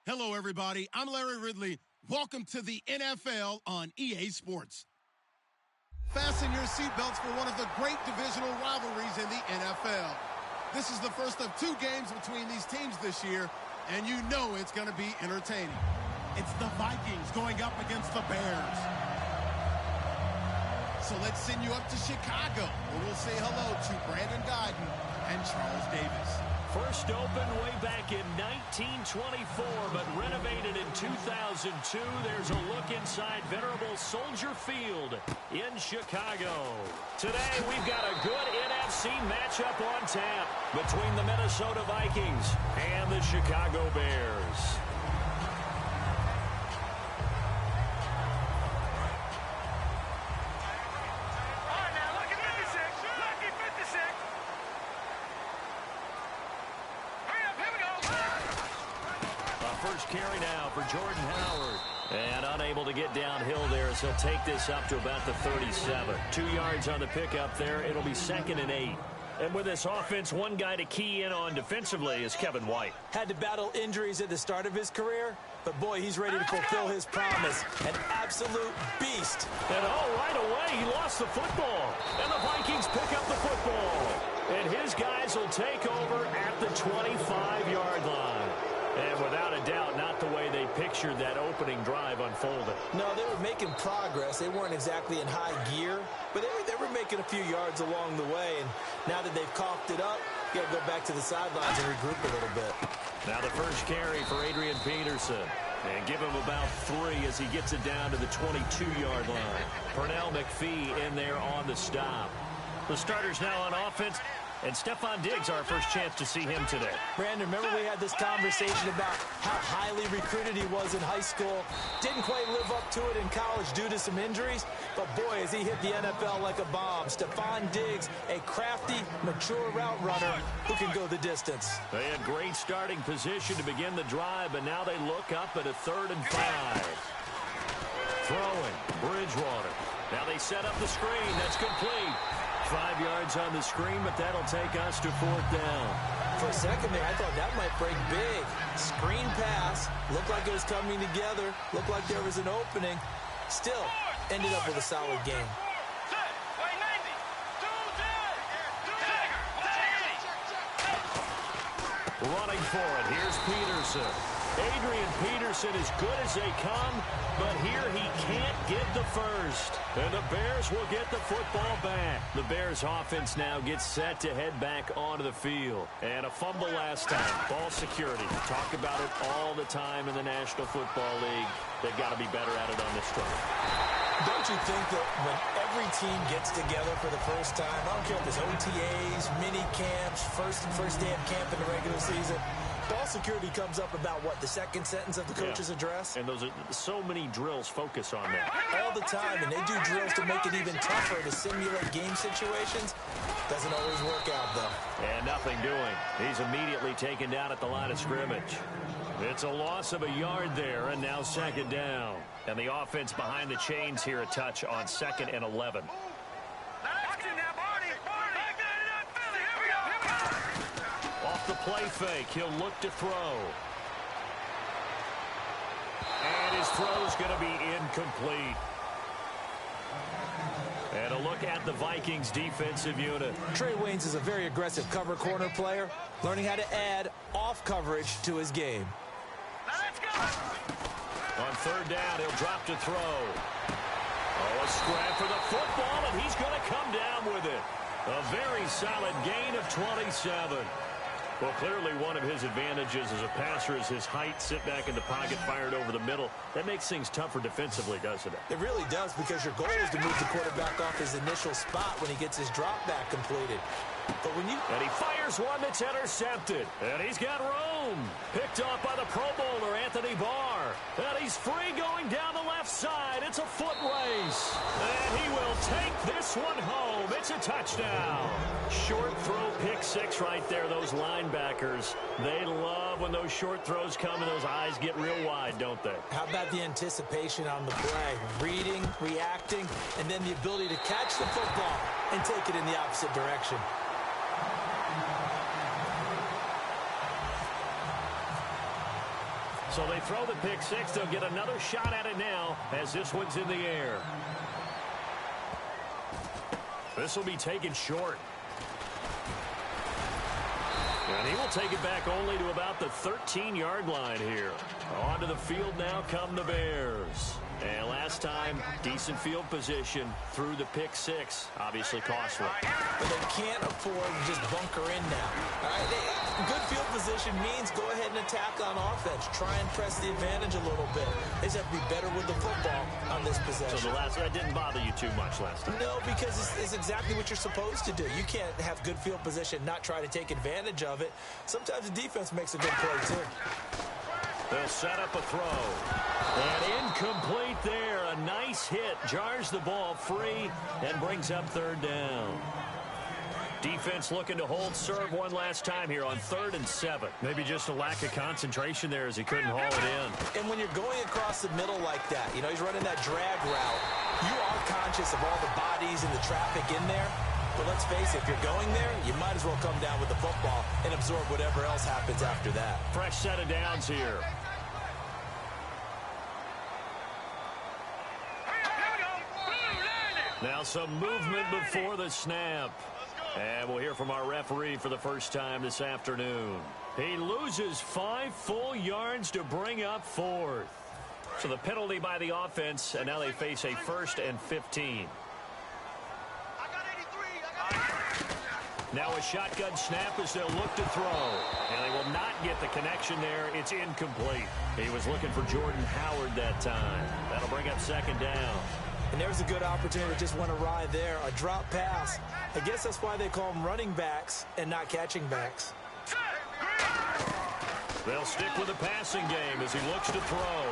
Hello, everybody. I'm Larry Ridley. Welcome to the NFL on EA Sports. Fasten your seatbelts for one of the great divisional rivalries in the NFL. This is the first of two games between these teams this year, and you know it's going to be entertaining. It's the Vikings going up against the Bears. So let's send you up to Chicago, where we'll say hello to Brandon Guyton and Charles Davis. First opened way back in 1924, but renovated in 2002. There's a look inside venerable Soldier Field in Chicago. Today, we've got a good NFC matchup on tap between the Minnesota Vikings and the Chicago Bears. First carry now for Jordan Howard. And unable to get downhill there as he'll take this up to about the 37. 2 yards on the pickup there. It'll be 2nd and 8. And with this offense, one guy to key in on defensively is Kevin White. Had to battle injuries at the start of his career, but boy, he's ready to fulfill his promise. An absolute beast. And right away, he lost the football. And the Vikings pick up the football. And his guys will take over at the 25-yard line. And without a doubt, not the way they pictured that opening drive unfolded. No, they were making progress. They weren't exactly in high gear, but they were making a few yards along the way. And now that they've coughed it up, you got to go back to the sidelines and regroup a little bit. Now the first carry for Adrian Peterson. And give him about 3 as he gets it down to the 22-yard line. Pernell McPhee in there on the stop. The starters now on offense. And Stephon Diggs, our first chance to see him today. Brandon, remember we had this conversation about how highly recruited he was in high school. Didn't quite live up to it in college due to some injuries. But boy, as he hit the NFL like a bomb. Stephon Diggs, a crafty, mature route runner who can go the distance. They had great starting position to begin the drive, but now they look up at a 3rd and 5. Throwing, Bridgewater. Now they set up the screen. That's complete. 5 yards on the screen, but that'll take us to 4th down. For a second there, I thought that might break big. Screen pass. Looked like it was coming together. Looked like there was an opening. Still, ended up with a solid game. Running for it. Here's Peterson. Adrian Peterson is good as they come, but here he can't get the first. And the Bears will get the football back. The Bears offense now gets set to head back onto the field. And a fumble last time. Ball security. Talk about it all the time in the National Football League. They've got to be better at it on this drive. Don't you think that when every team gets together for the first time, I don't care if it's OTAs, mini camps, first day of camp in the regular season, ball security comes up about, what, the second sentence of the coach's address? And those are so many drills focus on that. All the time, and they do drills to make it even tougher to simulate game situations. Doesn't always work out, though. And nothing doing. He's immediately taken down at the line of scrimmage. It's a loss of a yard there, and now 2nd down. And the offense behind the chains here a touch on 2nd and 11. Off the play fake, he'll look to throw. And his throw's going to be incomplete. And a look at the Vikings defensive unit. Trey Waynes is a very aggressive cover corner player, learning how to add off coverage to his game. On 3rd down, he'll drop to throw. Oh, a scrap for the football, and he's going to come down with it. A very solid gain of 27. Well, clearly one of his advantages as a passer is his height, sit back in the pocket, fired over the middle. That makes things tougher defensively, doesn't it? It really does, because your goal is to move the quarterback off his initial spot when he gets his drop back completed. But when you... And he fires one that's intercepted. And he's got room. Picked off by the Pro Bowler, Anthony Barr. And he's free going down the left side. It's a foot race. And he will take this one home. It's a touchdown. Short throw, pick 6 right there. Those linebackers, they love when those short throws come and those eyes get real wide, don't they? How about the anticipation on the play? Reading, reacting, and then the ability to catch the football and take it in the opposite direction. So they throw the pick six. They'll get another shot at it now as this one's in the air. This will be taken short. And he will take it back only to about the 13-yard line here. Onto the field now come the Bears. And last time, decent field position through the pick six. Obviously costly. But they can't afford to just bunker in now. All right? Good field position means go ahead and attack on offense. Try and press the advantage a little bit. They just have to be better with the football on this possession. So that didn't bother you too much last time? No, because it's exactly what you're supposed to do. You can't have good field position, not try to take advantage of it. Sometimes the defense makes a good play, too. They'll set up a throw. And incomplete there. A nice hit. Jars the ball free and brings up third down. Defense looking to hold serve one last time here on 3rd and 7. Maybe just a lack of concentration there as he couldn't haul it in. And when you're going across the middle like that, you know, he's running that drag route, you are conscious of all the bodies and the traffic in there. But let's face it, if you're going there, you might as well come down with the football and absorb whatever else happens after that. Fresh set of downs here. Now some movement before the snap. And we'll hear from our referee for the first time this afternoon. He loses 5 full yards to bring up 4th. So the penalty by the offense, and now they face a 1st and 15. Now a shotgun snap as they'll look to throw. And they will not get the connection there. It's incomplete. He was looking for Jordan Howard that time. That'll bring up 2nd down. And there's a good opportunity that just went awry there. A drop pass. I guess that's why they call them running backs and not catching backs. They'll stick with the passing game as he looks to throw.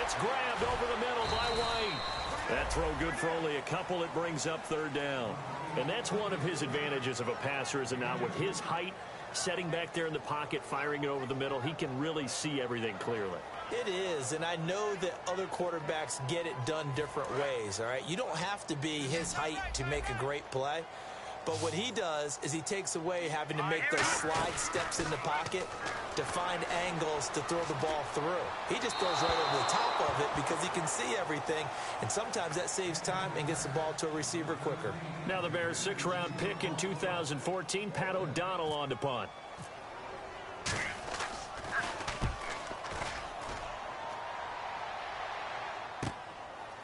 It's grabbed over the middle by White. That throw good for only a couple. It brings up 3rd down. And that's one of his advantages of a passer, is it not? With his height, setting back there in the pocket, firing it over the middle, he can really see everything clearly. It is, and I know that other quarterbacks get it done different ways, all right? You don't have to be his height to make a great play. But what he does is he takes away having to make those slide steps in the pocket to find angles to throw the ball through. He just throws right over the top of it because he can see everything, and sometimes that saves time and gets the ball to a receiver quicker. Now the Bears' 6th-round pick in 2014, Pat O'Donnell on to punt.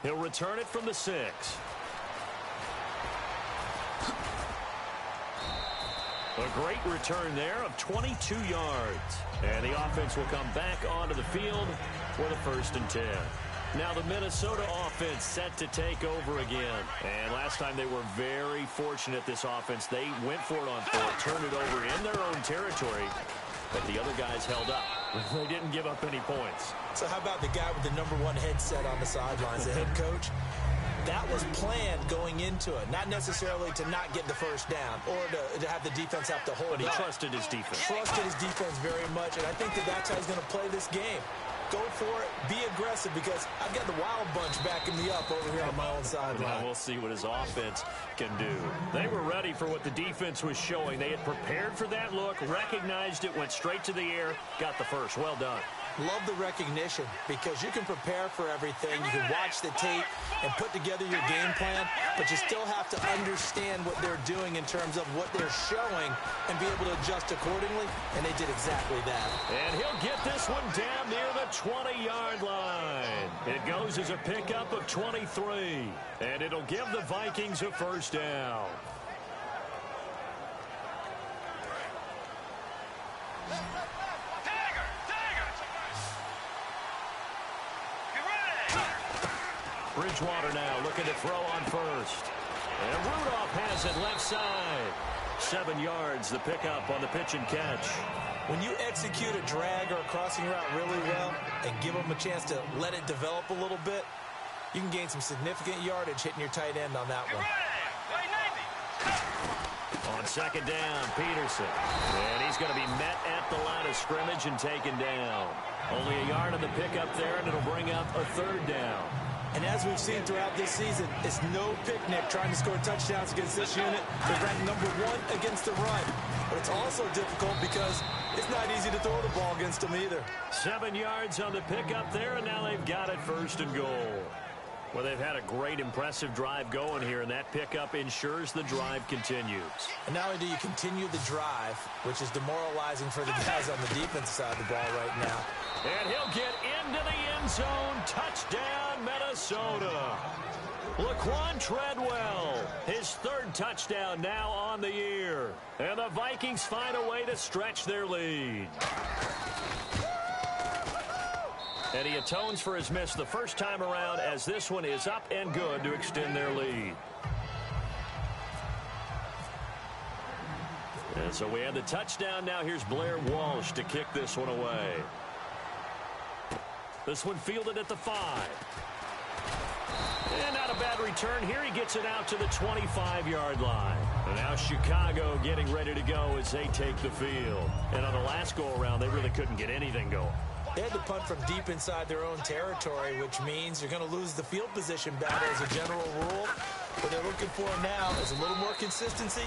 He'll return it from the 6. A great return there of 22 yards. And the offense will come back onto the field with a 1st and 10. Now the Minnesota offense set to take over again. And last time they were very fortunate, this offense. They went for it on 4th, turned it over in their own territory. But the other guys held up. They didn't give up any points. So how about the guy with the #1 headset on the sidelines, the head coach? That was planned going into it, not necessarily to not get the 1st down or to have the defense have to hold But he up. trusted his defense. Trusted his defense very much, and I think that's how he's going to play this game. Go for it, be aggressive, because I've got the wild bunch backing me up over here on my own sideline. Now we'll see what his offense can do. They were ready for what the defense was showing. They had prepared for that look, recognized it, went straight to the air, got the 1st. Well done. Love the recognition, because you can prepare for everything. You can watch the tape and put together your game plan, but you still have to understand what they're doing in terms of what they're showing and be able to adjust accordingly, and they did exactly that. And he'll get this one down near the 20-yard line. It goes as a pickup of 23, and it'll give the Vikings a 1st down. Bridgewater now looking to throw on 1st. And Rudolph has it left side. 7 yards, the pickup on the pitch and catch. When you execute a drag or a crossing route really well and give them a chance to let it develop a little bit, you can gain some significant yardage hitting your tight end on that one. On 2nd down, Peterson. And he's going to be met at the line of scrimmage and taken down. Only a yard on the pickup there, and it'll bring up a 3rd down. And as we've seen throughout this season, it's no picnic trying to score touchdowns against this unit. They're ranked #1 against the run. But it's also difficult because it's not easy to throw the ball against them either. 7 yards on the pickup there, and now they've got it 1st and goal. Well, they've had a great, impressive drive going here, and that pickup ensures the drive continues. And not only do you continue the drive, which is demoralizing for the guys on the defensive side of the ball right now. And he'll get into the end zone. Touchdown, Minnesota. Laquan Treadwell, his 3rd touchdown now on the year. And the Vikings find a way to stretch their lead. And he atones for his miss the first time around, as this one is up and good to extend their lead. And so we have the touchdown. Now here's Blair Walsh to kick this one away. This one fielded at the 5. And not a bad return here. He gets it out to the 25-yard line. And now Chicago getting ready to go as they take the field. And on the last go-around, they really couldn't get anything going. They had to punt from deep inside their own territory, which means you're going to lose the field position battle as a general rule. What they're looking for now is a little more consistency,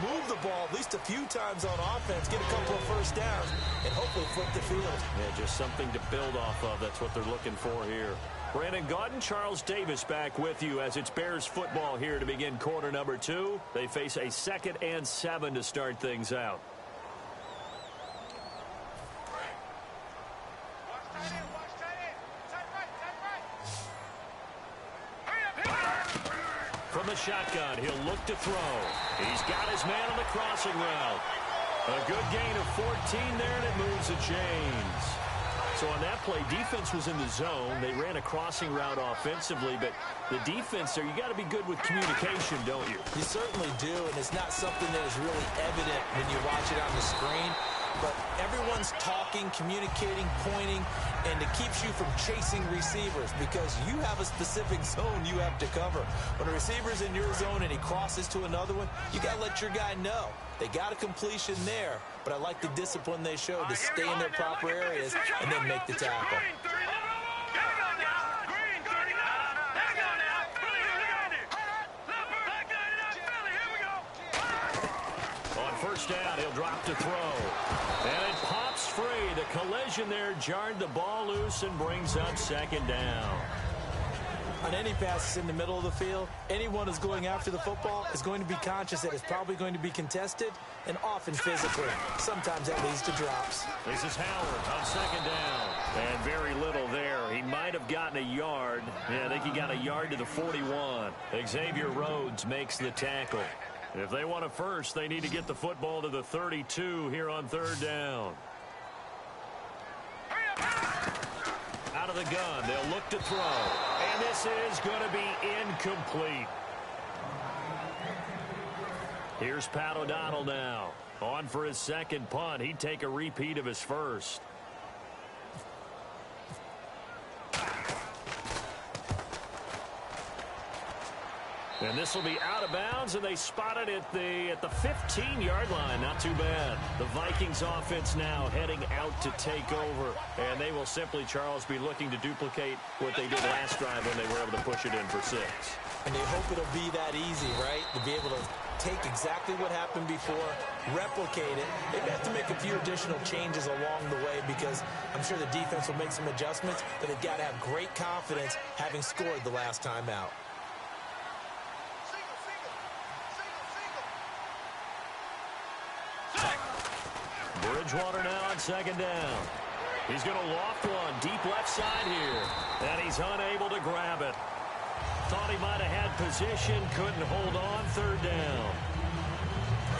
move the ball at least a few times on offense, get a couple of first downs, and hopefully flip the field. Yeah, just something to build off of. That's what they're looking for here. Brandon Gaudin, Charles Davis back with you as it's Bears football here to begin quarter number 2. They face a 2nd and 7 to start things out. From the shotgun, he'll look to throw. He's got his man on the crossing route. A good gain of 14 there, and it moves the chains. So on that play, defense was in the zone. They ran a crossing route offensively, but the defense there, you got to be good with communication, don't you? You certainly do, and it's not something that is really evident when you watch it on the screen. But everyone's talking, communicating, pointing, and it keeps you from chasing receivers because you have a specific zone you have to cover. When a receiver's in your zone and he crosses to another one, you got to let your guy know. They got a completion there, but I like the discipline they showed to stay in their proper areas and then make the tackle. On first down, he'll drop to throw. And it pops free. The collision there jarred the ball loose and brings up 2nd down. On any passes in the middle of the field, anyone who's going after the football is going to be conscious that it's probably going to be contested and often physically. Sometimes that leads to drops. This is Howard on 2nd down. And very little there. He might have gotten a yard. Yeah, I think he got a yard to the 41. Xavier Rhodes makes the tackle. If they want a first, they need to get the football to the 32 here on 3rd down. Out of the gun, they'll look to throw. And this is going to be incomplete. Here's Pat O'Donnell now. On for his 2nd punt. He'd take a repeat of his first. And this will be out of bounds, and they spot it at the 15-yard line. Not too bad. The Vikings offense now heading out to take over. And they will simply, Charles, be looking to duplicate what they did last drive when they were able to push it in for 6. And they hope it'll be that easy, right? To be able to take exactly what happened before, replicate it. They have to make a few additional changes along the way because I'm sure the defense will make some adjustments, but they've got to have great confidence having scored the last time out. Bridgewater now on 2nd down. He's going to loft one deep left side here. And he's unable to grab it. Thought he might have had position, couldn't hold on. 3rd down.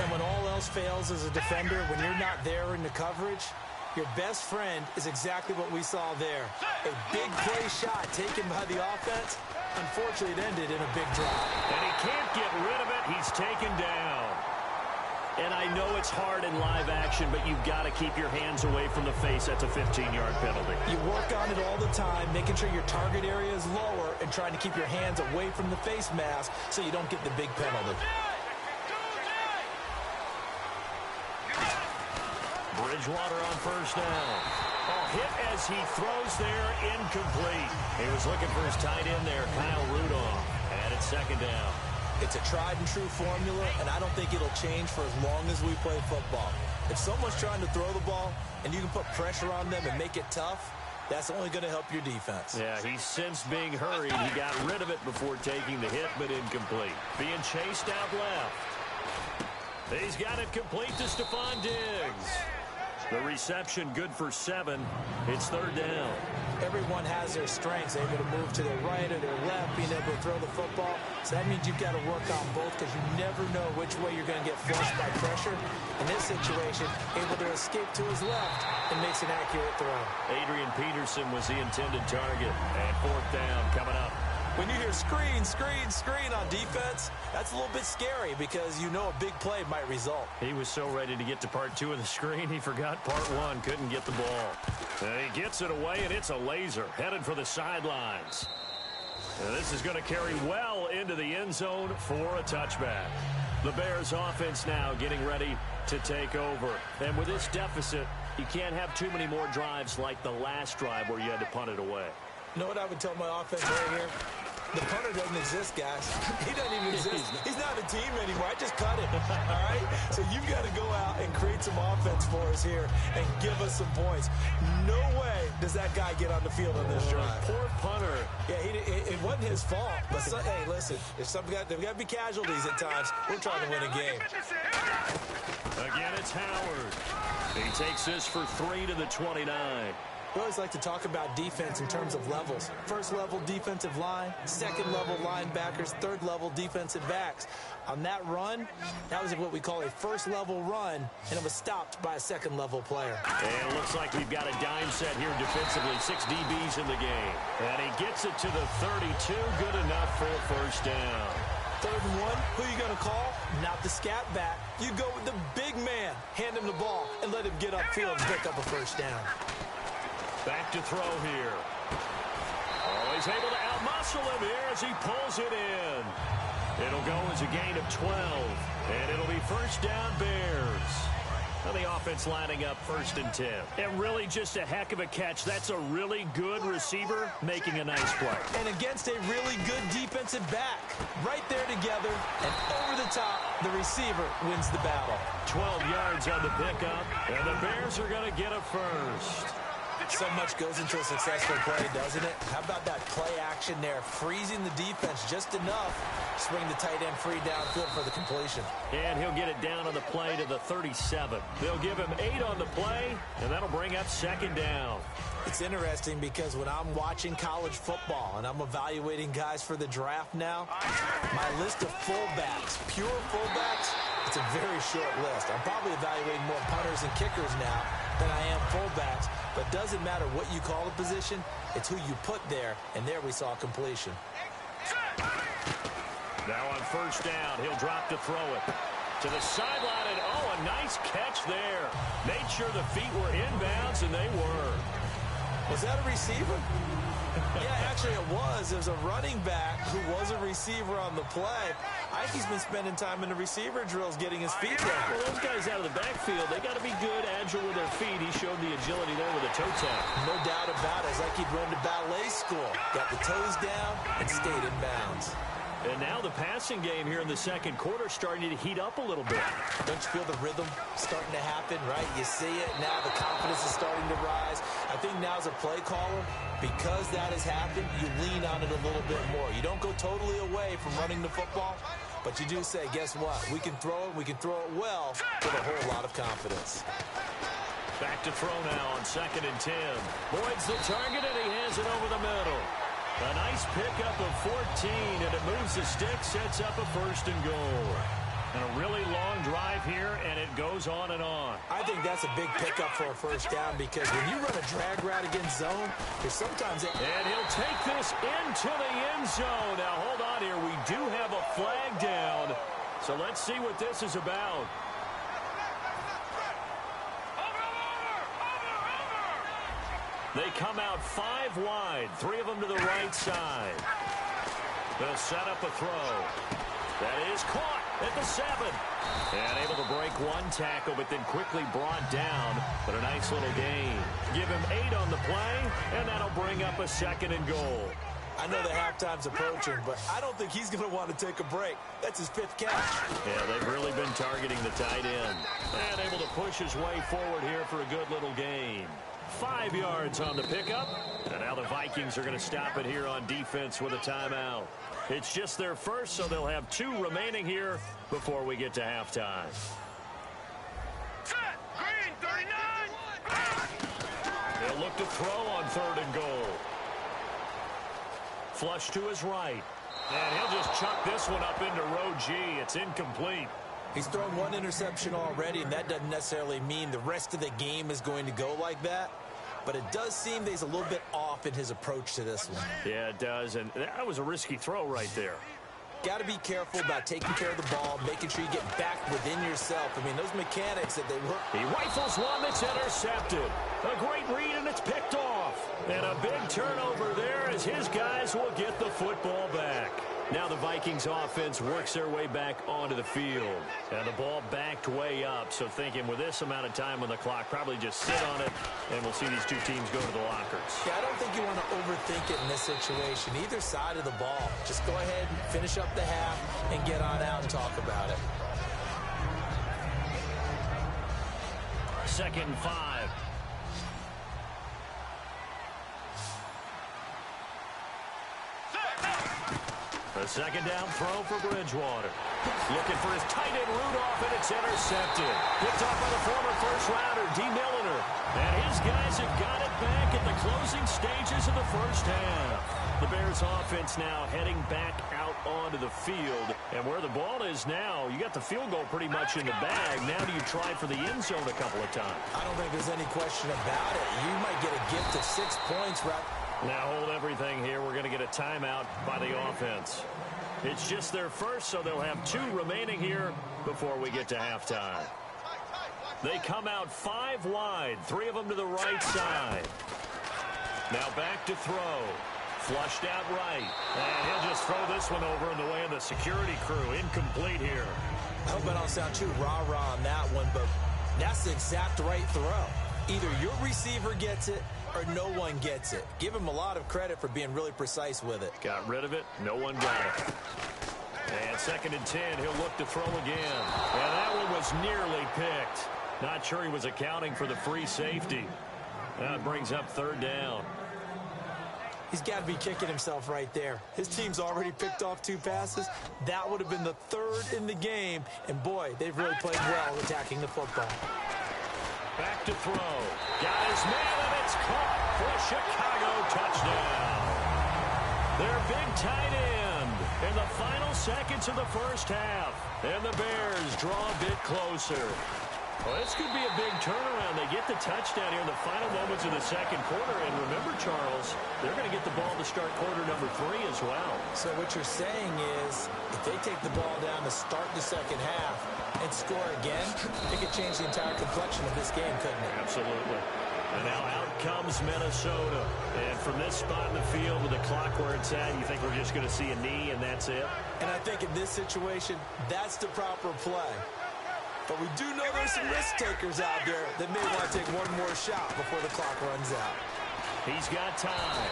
And when all else fails as a defender, when you're not there in the coverage, your best friend is exactly what we saw there. A big play shot taken by the offense. Unfortunately, it ended in a big drop. And he can't get rid of it. He's taken down. And I know it's hard in live action, but you've got to keep your hands away from the face. That's a 15-yard penalty. You work on it all the time, making sure your target area is lower and trying to keep your hands away from the face mask so you don't get the big penalty. Bridgewater on first down. Oh, hit as he throws there, incomplete. He was looking for his tight end there, Kyle Rudolph. And it's second down. It's a tried-and-true formula, and I don't think it'll change for as long as we play football. If someone's trying to throw the ball and you can put pressure on them and make it tough, that's only going to help your defense. Yeah, he sensed being hurried. He got rid of it before taking the hit, but incomplete. Being chased out left. He's got it complete to Stephon Diggs. The reception good for 7. It's third down. Everyone has their strengths, able to move to their right or their left, being able to throw the football. So that means you've got to work on both because you never know which way you're going to get flushed by pressure. In this situation, able to escape to his left and makes an accurate throw. Adrian Peterson was the intended target. And fourth down coming up. When you hear screen, screen, screen on defense, that's a little bit scary because you know a big play might result. He was so ready to get to part 2 of the screen, he forgot part 1, couldn't get the ball. And he gets it away, and it's a laser headed for the sidelines. And this is going to carry well into the end zone for a touchback. The Bears offense now getting ready to take over. And with this deficit, you can't have too many more drives like the last drive where you had to punt it away. You know what I would tell my offense right here? The punter doesn't exist, guys. He doesn't even exist. He's not a team anymore. I just cut him, all right? So you've got to go out and create some offense for us here and give us some points. No way does that guy get on the field on this drive. Poor punter. Yeah, it wasn't his fault. But hey, listen, there's got to be casualties at times. We're trying to win a game. Again, it's Howard. He takes this for 3 to the 29. We always like to talk about defense in terms of levels. First level defensive line, second level linebackers, third level defensive backs. On that run, that was what we call a first level run, and it was stopped by a second level player. And it looks like we've got a dime set here defensively. 6 DBs in the game. And he gets it to the 32. Good enough for a first down. Third and 1, who are you going to call? Not the scat back. You go with the big man. Hand him the ball and let him get upfield and pick up a first down. Back to throw here. Oh, he's able to outmuscle him here as he pulls it in. It'll go as a gain of 12. And it'll be first down Bears. And the offense lining up 1st and 10. And really just a heck of a catch. That's a really good receiver making a nice play. And against a really good defensive back. Right there together and over the top, the receiver wins the battle. 12 yards on the pickup. And the Bears are going to get a first. So much goes into a successful play, doesn't it? How about that play action there, freezing the defense just enough, swing the tight end free downfield for the completion. And he'll get it down on the play to the 37. They'll give him 8 on the play, and that'll bring up second down. It's interesting because when I'm watching college football and I'm evaluating guys for the draft now, my list of fullbacks, pure fullbacks, it's a very short list. I'm probably evaluating more punters and kickers now than I am fullbacks. But it doesn't matter what you call the position, it's who you put there, and there we saw completion. Now on first down, he'll drop to throw it. To the sideline, and oh, a nice catch there. Made sure the feet were inbounds, and they were. Was that a receiver? Yeah, actually it was. It was a running back who was a receiver on the play. I think he's been spending time in the receiver drills getting his feet down. Well, those guys out of the backfield, they got to be good, agile with their feet. He showed the agility there with a toe tap. No doubt about it. It's like he'd run to ballet school. Got the toes down and stayed in bounds. And now the passing game here in the second quarter starting to heat up a little bit. Don't you feel the rhythm starting to happen, right? You see it. Now the confidence is starting to rise. I think now as a play caller, because that has happened, you lean on it a little bit more. You don't go totally away from running the football, but you do say, guess what? We can throw it. We can throw it well with a whole lot of confidence. Back to throw now on 2nd and 10. Boyd's the target, and he hands it over the middle. A nice pickup of 14, and it moves the stick, sets up a 1st and goal. And a really long drive here, and it goes on and on. I think that's a big pickup for a first down because when you run a drag route against zone, there's sometimes... And he'll take this into the end zone. Now, hold on here. We do have a flag down. So let's see what this is about. They come out 5 wide, 3 of them to the right side. They'll set up a throw. That is caught at the 7. And able to break one tackle, but then quickly brought down. But a nice little gain. Give him 8 on the play, and that'll bring up a 2nd and goal. I know the halftime's approaching, but I don't think he's going to want to take a break. That's his 5th catch. Yeah, they've really been targeting the tight end. And able to push his way forward here for a good little gain. 5 yards on the pickup. And now the Vikings are going to stop it here on defense with a timeout. It's just their first, so they'll have 2 remaining here before we get to halftime. Set! Green, 39! They'll look to throw on 3rd and goal. Flush to his right. And he'll just chuck this one up into row G. It's incomplete. He's thrown 1 interception already, and that doesn't necessarily mean the rest of the game is going to go like that. But it does seem that he's a little bit off in his approach to this one. Yeah, it does. And that was a risky throw right there. Got to be careful about taking care of the ball, making sure you get back within yourself. I mean, those mechanics that they work. He rifles one that's intercepted. A great read, and it's picked off. And a big turnover there as his guys will get the football back. Now the Vikings offense works their way back onto the field. And the ball backed way up. So thinking with this amount of time on the clock, probably just sit on it, and we'll see these 2 teams go to the lockers. Yeah, I don't think you want to overthink it in this situation. Either side of the ball. Just go ahead and finish up the half and get on out and talk about it. 2nd and 5. A 2nd down throw for Bridgewater. Looking for his tight end Rudolph, and it's intercepted. Picked off by the former first-rounder, D. Milliner. And his guys have got it back at the closing stages of the first half. The Bears offense now heading back out onto the field. And where the ball is now, you got the field goal pretty much in the bag. Now do you try for the end zone a couple of times? I don't think there's any question about it. You might get a gift of 6 points right. Now hold everything here. We're going to get a timeout by the offense. It's just their first, so they'll have 2 remaining here before we get to halftime. They come out 5 wide, 3 of them to the right side. Now back to throw. Flushed out right. And he'll just throw this one over in the way of the security crew. Incomplete here. I hope I don't sound too rah-rah on that one, but that's the exact right throw. Either your receiver gets it or no one gets it. Give him a lot of credit for being really precise with it. Got rid of it. No one got it. And 2nd and 10. He'll look to throw again. And that one was nearly picked. Not sure he was accounting for the free safety. That brings up 3rd down. He's got to be kicking himself right there. His team's already picked off 2 passes. That would have been the 3rd in the game. And, boy, they've really played well attacking the football. Back to throw. Got his man, and it's caught for a Chicago touchdown. Their big tight end in the final seconds of the first half. And the Bears draw a bit closer. Well, this could be a big turnaround. They get the touchdown here in the final moments of the 2nd quarter. And remember, Charles, they're going to get the ball to start quarter number 3 as well. So what you're saying is if they take the ball down to start the 2nd half and score again, it could change the entire complexion of this game, couldn't it? Absolutely. And now out comes Minnesota. And from this spot in the field with the clock where it's at, you think we're just going to see a knee and that's it? And I think in this situation, that's the proper play. But we do know there's some risk takers out there that may want to take one more shot before the clock runs out. He's got time.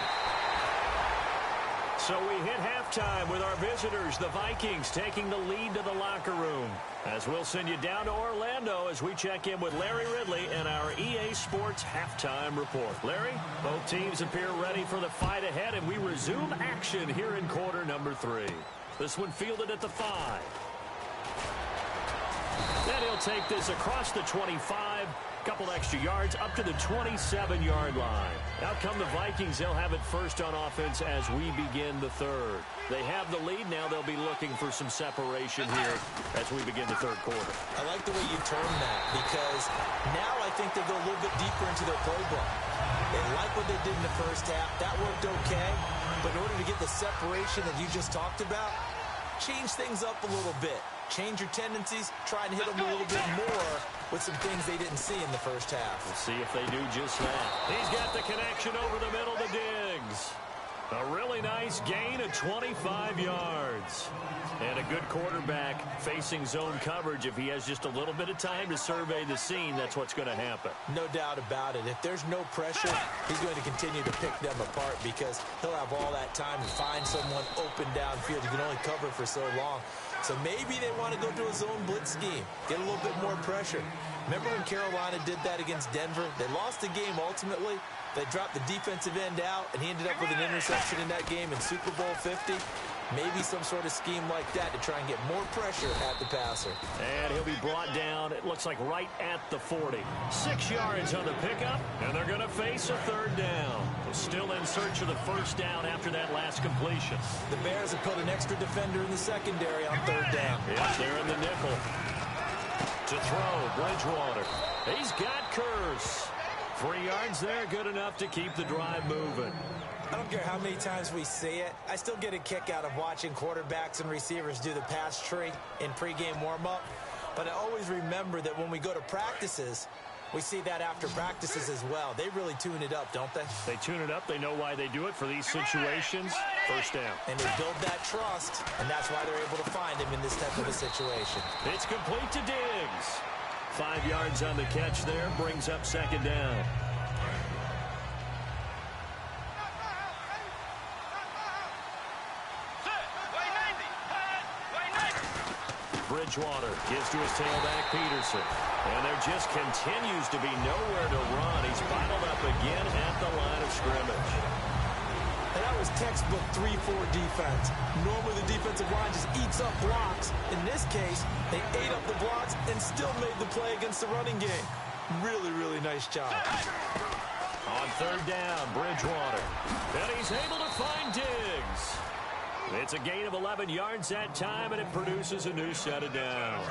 So we hit halftime with our visitors, the Vikings, taking the lead to the locker room. As we'll send you down to Orlando as we check in with Larry Ridley and our EA Sports halftime report. Larry, both teams appear ready for the fight ahead, and we resume action here in quarter number 3. This one fielded at the 5. Then he'll take this across the 25, couple extra yards up to the 27-yard line. Out come the Vikings. They'll have it first on offense as we begin the 3rd. They have the lead. Now they'll be looking for some separation here as we begin the 3rd quarter. I like the way you term that because now I think they go a little bit deeper into their playbook. They like what they did in the first half. That worked okay. But in order to get the separation that you just talked about, change things up a little bit. Change your tendencies, try and hit them a little bit more with some things they didn't see in the first half. We'll see if they do just that. He's got the connection over the middle to Diggs. A really nice gain of 25 yards. And a good quarterback facing zone coverage. If he has just a little bit of time to survey the scene, that's what's going to happen. No doubt about it. If there's no pressure, he's going to continue to pick them apart because he'll have all that time to find someone open downfield. You can only cover for so long. So maybe they want to go to a zone blitz scheme, get a little bit more pressure. Remember when Carolina did that against Denver? They lost the game ultimately. They dropped the defensive end out, and he ended up with an interception in that game in Super Bowl 50. Maybe some sort of scheme like that to try and get more pressure at the passer. And he'll be brought down, it looks like right at the 40. 6 yards on the pickup, and they're going to face a third down. Still in search of the first down after that last completion. The Bears have put an extra defender in the secondary on third down. Yes, they're in the nickel. To throw, Bridgewater. He's got Curse. 3 yards there, good enough to keep the drive moving. I don't care how many times we see it. I still get a kick out of watching quarterbacks and receivers do the pass tree in pregame warm-up. But I always remember that when we go to practices, we see that after practices as well. They really tune it up, don't they? They tune it up. They know why they do it for these situations. First down. And they build that trust, and that's why they're able to find him in this type of a situation. It's complete to Diggs. 5 yards on the catch there, brings up second down. Bridgewater gives to his tailback, Peterson. And there just continues to be nowhere to run. He's bottled up again at the line of scrimmage. And that was textbook 3-4 defense. Normally the defensive line just eats up blocks. In this case, they ate up the blocks and still made the play against the running game. Really, really nice job. On third down, Bridgewater. And he's able to find Diggs. It's a gain of 11 yards that time, and it produces a new set of downs.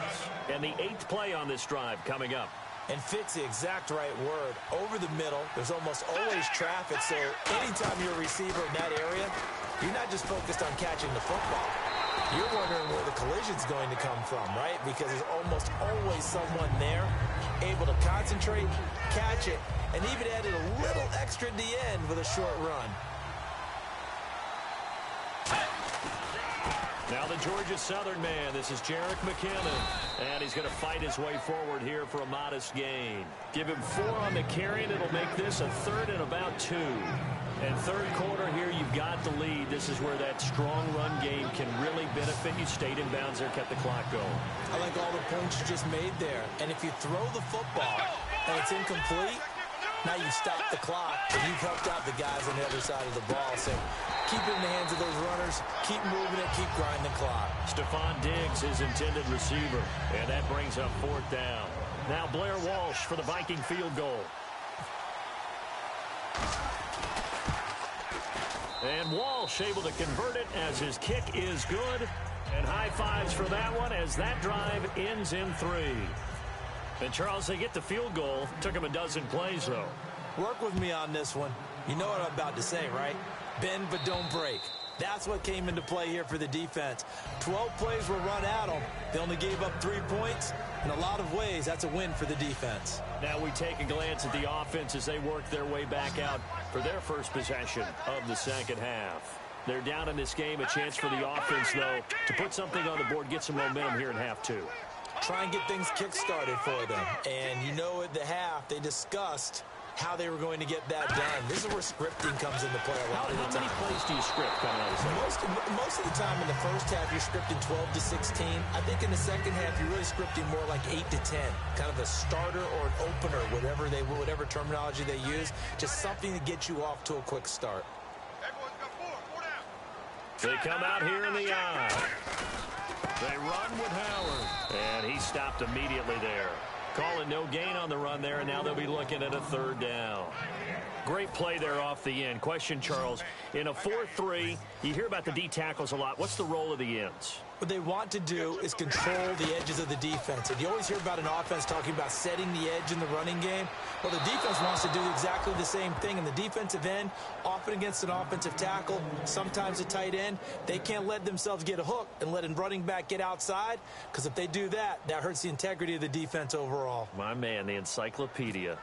And the 8th play on this drive coming up. And fits the exact right word. Over the middle, there's almost always traffic, so anytime you're a receiver in that area, you're not just focused on catching the football. You're wondering where the collision's going to come from, right? Because there's almost always someone there able to concentrate, catch it, and even added a little extra at the end with a short run. Now the Georgia Southern man, this is Jerick McKinnon, and he's going to fight his way forward here for a modest gain. Give him 4 on the carry, and it'll make this a 3rd and about 2. And third quarter here, you've got the lead. This is where that strong run game can really benefit you. Stayed in bounds there, kept the clock going. I like all the points you just made there. And if you throw the football and it's incomplete, now you stop the clock, and you've helped out the guys on the other side of the ball. So keep it in the hands of those runners. Keep moving it. Keep grinding the clock. Stephon Diggs, his intended receiver. And that brings up 4th down. Now Blair Walsh for the Viking field goal. And Walsh able to convert it as his kick is good. And high fives for that one as that drive ends in 3. And, Charles, they get the field goal. Took him a dozen plays, though. Work with me on this one. You know what I'm about to say, right? Bend but don't break. That's what came into play here for the defense. 12 plays were run at them. They only gave up 3 points. In a lot of ways, that's a win for the defense. Now we take a glance at the offense as they work their way back out for their first possession of the second half. They're down in this game. A chance for the offense, though, to put something on the board, get some momentum here in half 2. Try and get things kick-started for them. And you know at the half, they discussed how they were going to get that done. This is where scripting comes into play a lot of the time. How many plays do you script coming out of the second? Most of the time in the first half, you're scripting 12 to 16. I think in the second half, you're really scripting more like 8 to 10. Kind of a starter or an opener, whatever terminology they use. Just something to get you off to a quick start. They come out here in the eye. They run with Howard. And he stopped immediately there. Calling no gain on the run there, and now they'll be looking at a 3rd down. Great play there off the end. Question, Charles, in a 4-3, you hear about the D tackles a lot. What's the role of the ends? What they want to do is control the edges of the defense. And you always hear about an offense talking about setting the edge in the running game. Well, the defense wants to do exactly the same thing. In the defensive end, often against an offensive tackle, sometimes a tight end, they can't let themselves get a hook and let a running back get outside, because if they do that, that hurts the integrity of the defense overall. My man, the encyclopedia.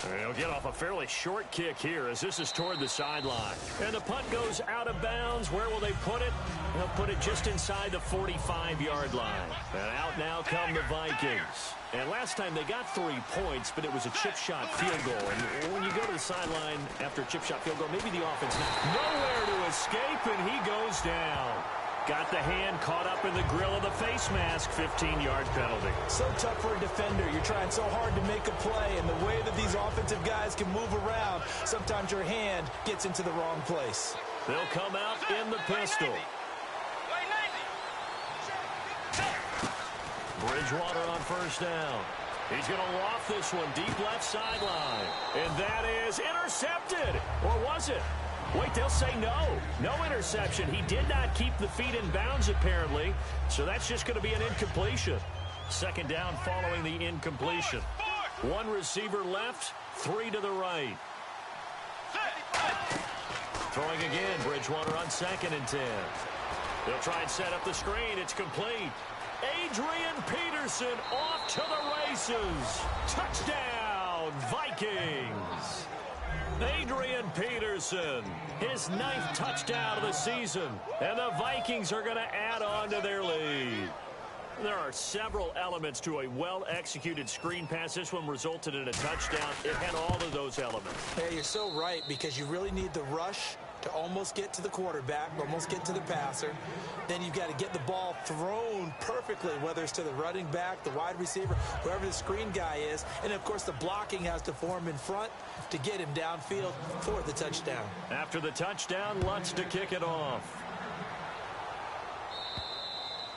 He'll get off a fairly short kick here as this is toward the sideline. And the punt goes out of bounds. Where will they put it? They'll put it just inside the 45-yard line. And out now come the Vikings. And last time they got 3 points, but it was a chip shot field goal. And when you go to the sideline after a chip shot field goal, maybe the offense nowhere to escape, and he goes down. Got the hand caught up in the grill of the face mask. 15-yard penalty. So tough for a defender. You're trying so hard to make a play, and the way that these offensive guys can move around, sometimes your hand gets into the wrong place. They'll come out in the pistol. Bridgewater on first down. He's going to loft this one deep left sideline. And that is intercepted. Or was it? Wait, they'll say no. No interception. He did not keep the feet in bounds, apparently. So that's just going to be an incompletion. Second down following the incompletion. One receiver left, 3 to the right. Throwing again, Bridgewater on 2nd and 10. They'll try and set up the screen. It's complete. Adrian Peterson off to the races. Touchdown, Vikings. Adrian Peterson, his 9th touchdown of the season. And the Vikings are going to add on to their lead. There are several elements to a well-executed screen pass. This one resulted in a touchdown. It had all of those elements. Hey, you're so right, because you really need the rush to almost get to the quarterback, almost get to the passer. Then you've got to get the ball thrown perfectly, whether it's to the running back, the wide receiver, whoever the screen guy is. And, of course, the blocking has to form in front to get him downfield for the touchdown. After the touchdown, Lutz to kick it off.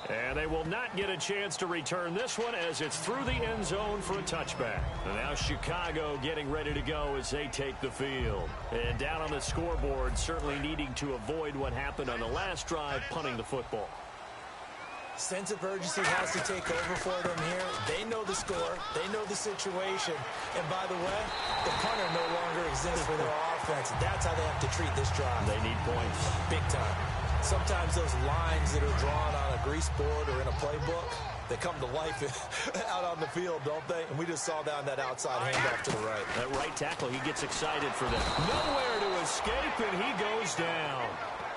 And they will not get a chance to return this one as it's through the end zone for a touchback. And now Chicago getting ready to go as they take the field. And down on the scoreboard, certainly needing to avoid what happened on the last drive, punting the football. Sense of urgency has to take over for them here. They know the score. They know the situation. And by the way, the punter no longer exists for their offense. That's how they have to treat this drive. They need points. Big time. Sometimes those lines that are drawn on a grease board or in a playbook, they come to life out on the field, don't they? And we just saw down that outside handoff to the right. That right tackle, he gets excited for them. Nowhere to escape, and he goes down.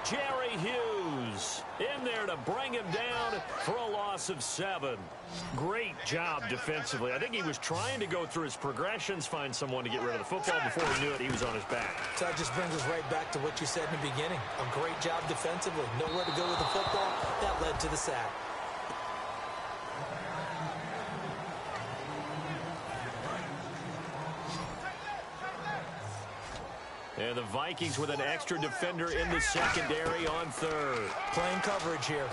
Jerry Hughes in there to bring him down for a loss of 7. Great job defensively. I think he was trying to go through his progressions, find someone to get rid of the football. Before he knew it, he was on his back. So that just brings us right back to what you said in the beginning. A great job defensively. Nowhere to go with the football. That led to the sack. And the Vikings with an extra defender in the secondary on 3rd. Playing coverage here.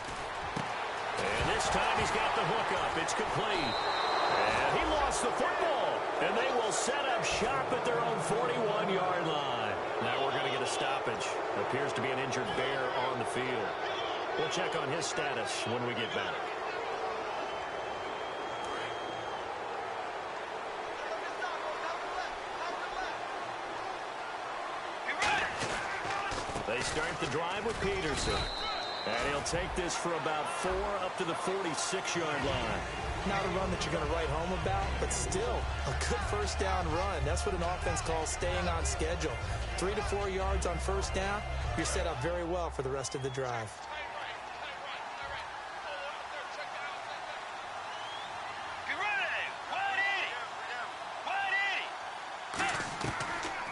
And this time he's got the hook up. It's complete. And he lost the football. And they will set up shop at their own 41-yard line. Now we're going to get a stoppage. Appears to be an injured Bear on the field. We'll check on his status when we get back. They start the drive with Peterson. And he'll take this for about 4 up to the 46-yard line. Not a run that you're going to write home about, but still a good first down run. That's what an offense calls staying on schedule. 3 to 4 yards on first down, you're set up very well for the rest of the drive.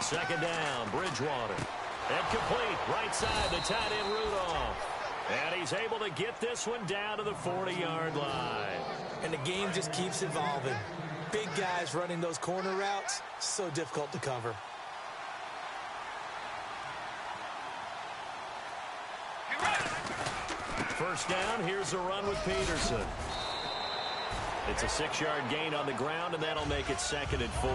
Second down, Bridgewater. And complete, right side, the tight end Rudolph. And he's able to get this one down to the 40-yard line. And the game just keeps evolving. Big guys running those corner routes, so difficult to cover. First down, here's a run with Peterson. It's a 6-yard gain on the ground, and that'll make it 2nd and 4.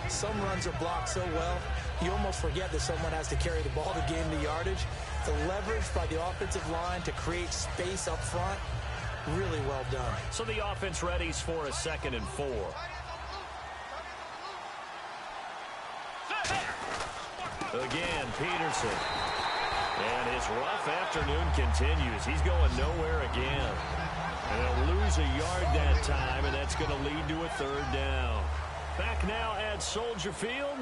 Some runs are blocked so well, you almost forget that someone has to carry the ball to gain the yardage. The leverage by the offensive line to create space up front, really well done. So the offense readies for a 2nd and 4. Again, Peterson. And his rough afternoon continues. He's going nowhere again. And they'll lose a yard that time, and that's going to lead to a 3rd down. Back now at Soldier Field.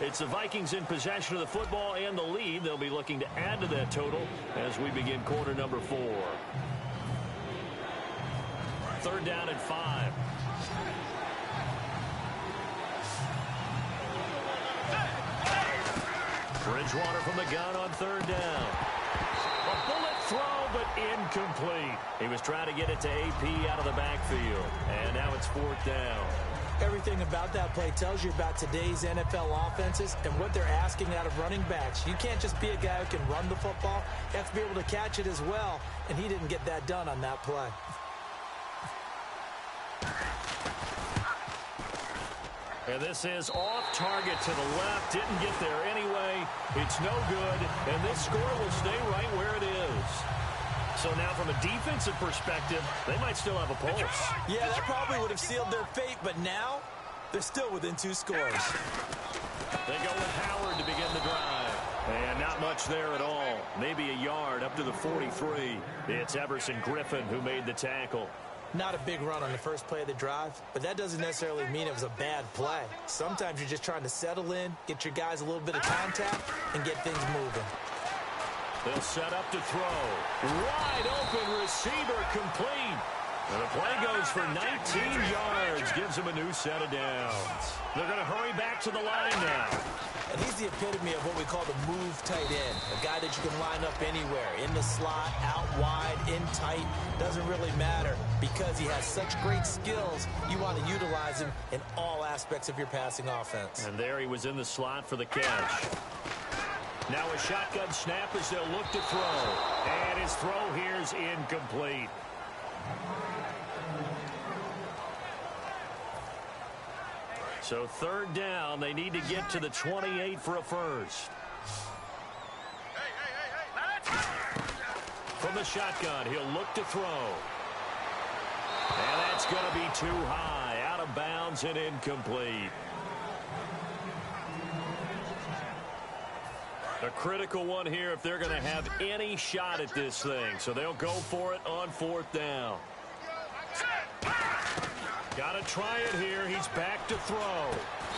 It's the Vikings in possession of the football and the lead. They'll be looking to add to that total as we begin quarter number 4. Third down and 5. Bridgewater from the gun on third down. A bullet throw, but incomplete. He was trying to get it to AP out of the backfield. And now it's fourth down. Everything about that play tells you about today's NFL offenses and what they're asking out of running backs. You can't just be a guy who can run the football. You have to be able to catch it as well, and he didn't get that done on that play. And this is off target to the left. Didn't get there anyway. It's no good, and this score will stay right where it is. So now from a defensive perspective, they might still have a pulse. Yeah, that probably would have sealed their fate, but now they're still within 2 scores. They go with Howard to begin the drive. And not much there at all. Maybe a yard up to the 43. It's Everson Griffin who made the tackle. Not a big run on the first play of the drive, but that doesn't necessarily mean it was a bad play. Sometimes you're just trying to settle in, get your guys a little bit of contact, and get things moving. They'll set up to throw. Wide open receiver complete. And the play goes for 19 yards. Gives him a new set of downs. They're going to hurry back to the line now. And he's the epitome of what we call the move tight end. A guy that you can line up anywhere. In the slot, out wide, in tight. Doesn't really matter because he has such great skills. You want to utilize him in all aspects of your passing offense. And there he was in the slot for the catch. Now a shotgun snap as they'll look to throw. And his throw here's incomplete. So third down, they need to get to the 28 for a first. From the shotgun, he'll look to throw. And that's going to be too high, out of bounds and incomplete. A critical one here if they're going to have any shot at this thing. So they'll go for it on fourth down. Got to try it here. He's back to throw.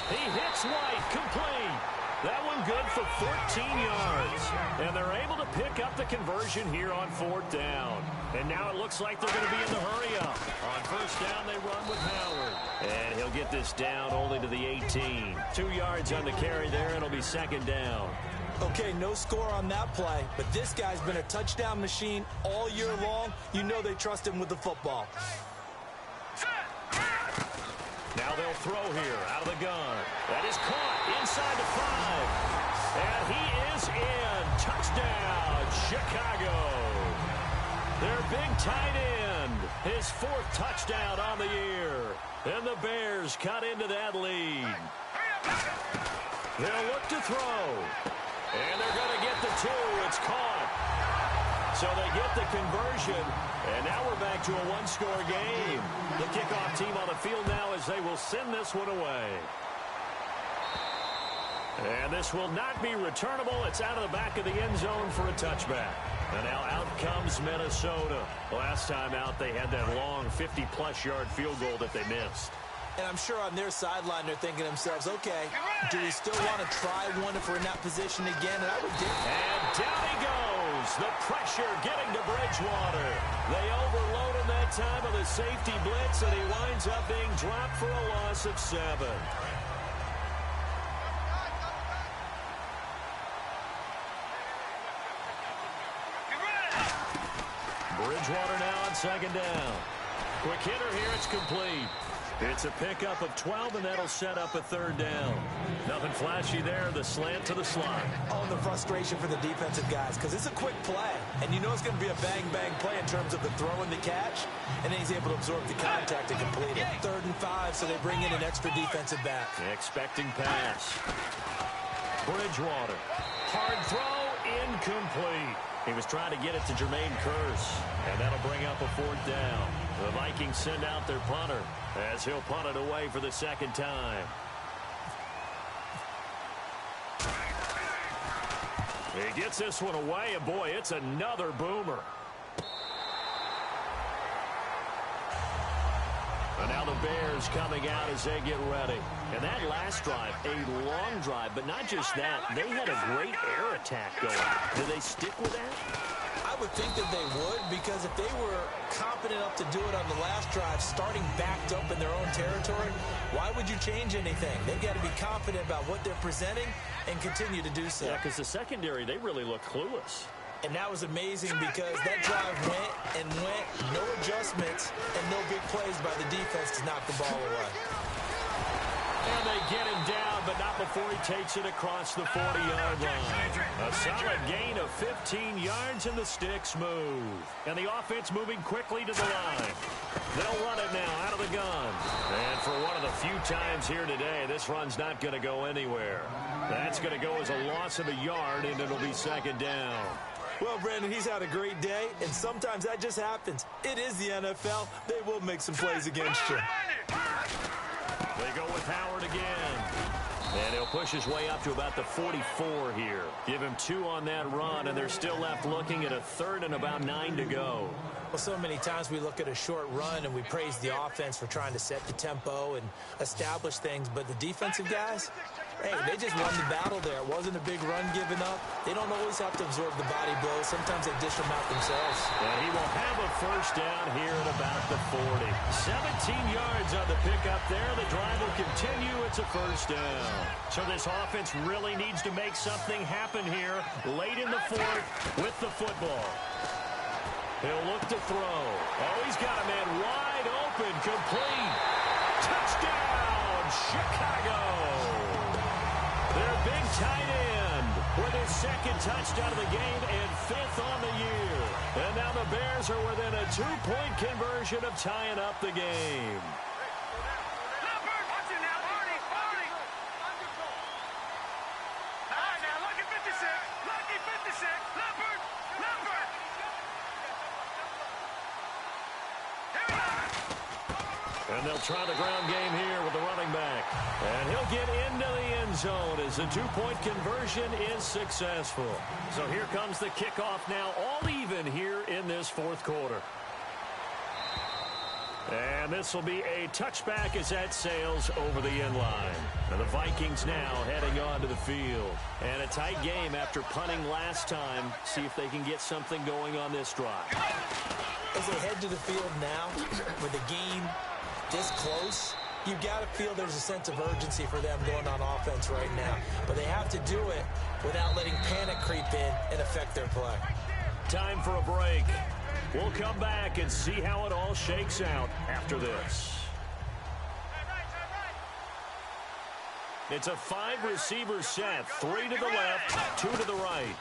He hits White, complete. That one good for 14 yards. And they're able to pick up the conversion here on fourth down. And now it looks like they're going to be in the hurry-up. On first down, they run with Howard. And he'll get this down only to the 18. 2 yards on the carry there, and it'll be second down. Okay, no score on that play, but this guy's been a touchdown machine all year long. You know they trust him with the football. Now they'll throw here out of the gun. That is caught inside the 5. And he is in. Touchdown, Chicago. Their big tight end. His 4th touchdown on the year. And the Bears cut into that lead. They'll look to throw. And they're going to get the 2. It's caught. So they get the conversion. And now we're back to a 1-score game. The kickoff team on the field now as they will send this one away. And this will not be returnable. It's out of the back of the end zone for a touchback. And now out comes Minnesota. Last time out, they had that long 50-plus yard field goal that they missed. And I'm sure on their sideline they're thinking to themselves, okay, do we still want to try one if we're in that position again? And I would do. And down he goes. The pressure getting to Bridgewater. They overload him that time of the safety blitz, and he winds up being dropped for a loss of 7. Bridgewater now on second down. Quick hitter here, it's complete. It's a pickup of 12, and that'll set up a third down. Nothing flashy there, the slant to the slot. Oh, and the frustration for the defensive guys, because it's a quick play, and you know it's going to be a bang-bang play in terms of the throw and the catch, and then he's able to absorb the contact and complete it. 3rd and 5, so they bring in an extra defensive back. Expecting pass. Bridgewater. Hard throw, incomplete. He was trying to get it to Jermaine Kearse, and that'll bring up a 4th down. The Vikings send out their punter as he'll punt it away for the 2nd time. He gets this one away, and boy, it's another boomer. And now the Bears coming out as they get ready. And that last drive, a long drive, but not just that. They had a great air attack going. Do they stick with that? I would think that they would, because if they were confident enough to do it on the last drive, starting backed up in their own territory, why would you change anything? They've got to be confident about what they're presenting and continue to do so. Yeah, because the secondary, they really look clueless. And that was amazing because that drive went and went, no adjustments, and no big plays by the defense to knock the ball away. And they get him down, but not before he takes it across the 40-yard line. A solid gain of 15 yards, and the sticks move. And the offense moving quickly to the line. They'll run it now out of the gun. And for one of the few times here today, this run's not going to go anywhere. That's going to go as a loss of a yard, and it'll be second down. Well, Brandon, he's had a great day, and sometimes that just happens. It is the NFL. They will make some plays against you. They go with Howard again. And he'll push his way up to about the 44 here. Give him 2 on that run, and they're still left looking at a third and about 9 to go. Well, so many times we look at a short run and we praise the offense for trying to set the tempo and establish things, but the defensive guys, hey, they just won the battle there. It wasn't a big run given up. They don't always have to absorb the body blows. Sometimes they dish them out themselves. And he will have a first down here at about the 40. 17 yards on the pickup there. The drive will continue. It's a first down. So this offense really needs to make something happen here late in the fourth with the football. He'll look to throw. Oh, he's got a man wide open, complete. Touchdown, Chicago. Their big tight end with his second touchdown of the game and 5th on the year. And now the Bears are within a 2-point conversion of tying up the game. And they'll try the ground game here with the running back. And he'll get into the end zone as the 2-point conversion is successful. So here comes the kickoff now, all even here in this fourth quarter. And this will be a touchback as that sails over the end line. And the Vikings now heading onto the field. And a tight game after punting last time. See if they can get something going on this drive. As they head to the field now with the game this close, you've got to feel there's a sense of urgency for them going on offense right now. But they have to do it without letting panic creep in and affect their play. Time for a break. We'll come back and see how it all shakes out after this. It's a 5-receiver set. 3 to the left, 2 to the right.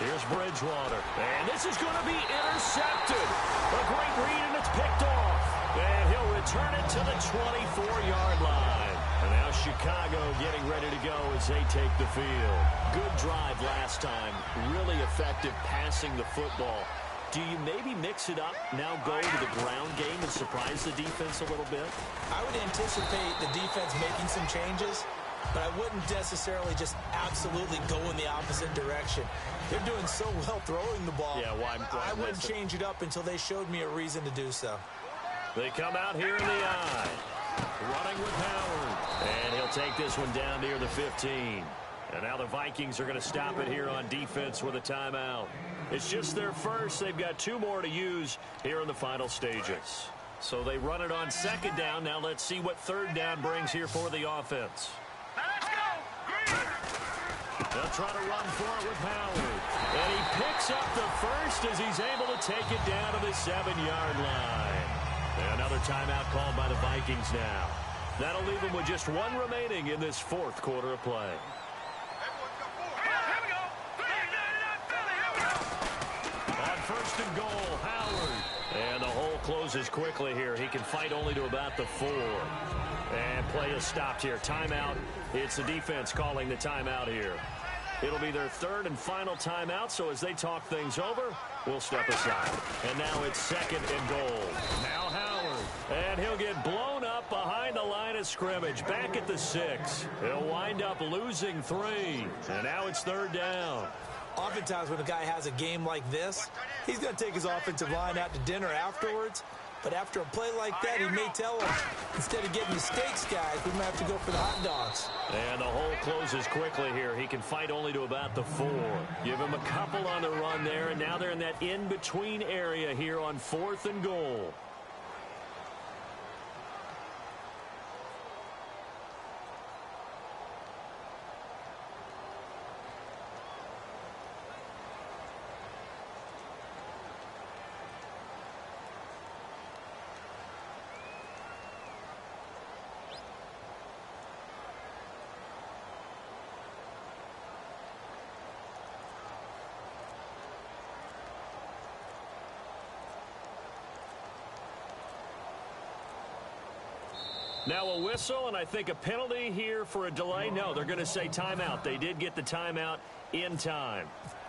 Here's Bridgewater. And this is going to be intercepted. A great read, and it's picked off. And he'll return it to the 24-yard line. And now Chicago getting ready to go as they take the field. Good drive last time. Really effective passing the football. Do you maybe mix it up, now go to the ground game and surprise the defense a little bit? I would anticipate the defense making some changes, but I wouldn't necessarily just absolutely go in the opposite direction. They're doing so well throwing the ball. Yeah, why I wouldn't change it up until they showed me a reason to do so. They come out here in the eye. Running with Howard. And he'll take this one down near the 15. And now the Vikings are going to stop it here on defense with a timeout. It's just their first. They've got 2 more to use here in the final stages. So they run it on second down. Now let's see what third down brings here for the offense. They'll try to run for it with Howard. And he picks up the first as he's able to take it down to the 7-yard line. And another timeout called by the Vikings now. That'll leave them with just 1 remaining in this fourth quarter of play. On first and goal, Howard. And the hole closes quickly here. He can fight only to about the 4. And play is stopped here. Timeout. It's the defense calling the timeout here. It'll be their third and final timeout, so as they talk things over, we'll step aside. And now it's second and goal. Now Howard. And he'll get blown up behind the line of scrimmage. Back at the 6. He'll wind up losing 3. And now it's third down. Oftentimes when a guy has a game like this, he's going to take his offensive line out to dinner afterwards. But after a play like that, he may tell them, instead of getting the steaks, guys, we might have to go for the hot dogs. And the hole closes quickly here. He can fight only to about the 4. Give him a couple on the run there, and now they're in that in-between area here on 4th and goal. Now a whistle, and I think a penalty here for a delay. No, they're going to say timeout. They did get the timeout in time.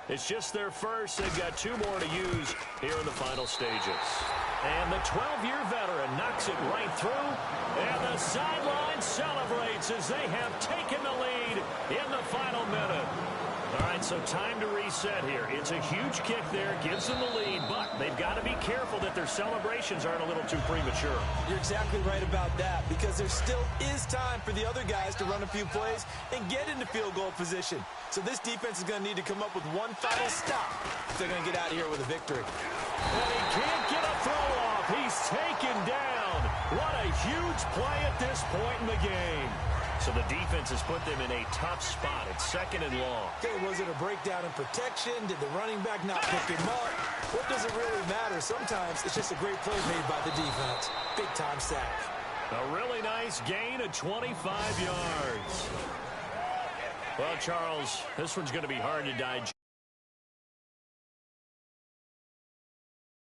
It's just their first. They've got 2 more to use here in the final stages. And the 12-year veteran knocks it right through. And the sideline celebrates as they have taken the lead in the final minute. All right, so time to reset here. It's a huge kick there, gives them the lead, but they've got to be careful that their celebrations aren't a little too premature. You're exactly right about that, because there still is time for the other guys to run a few plays and get into field goal position. So this defense is going to need to come up with one final stop if they're going to get out of here with a victory. And he can't get a throw off. He's taken down. What a huge play at this point in the game. So the defense has put them in a tough spot at 2nd and long. Okay, was it a breakdown in protection? Did the running back not pick him up? What does it really matter? Sometimes it's just a great play made by the defense. Big-time sack. A really nice gain of 25 yards. Well, Charles, this one's going to be hard to digest.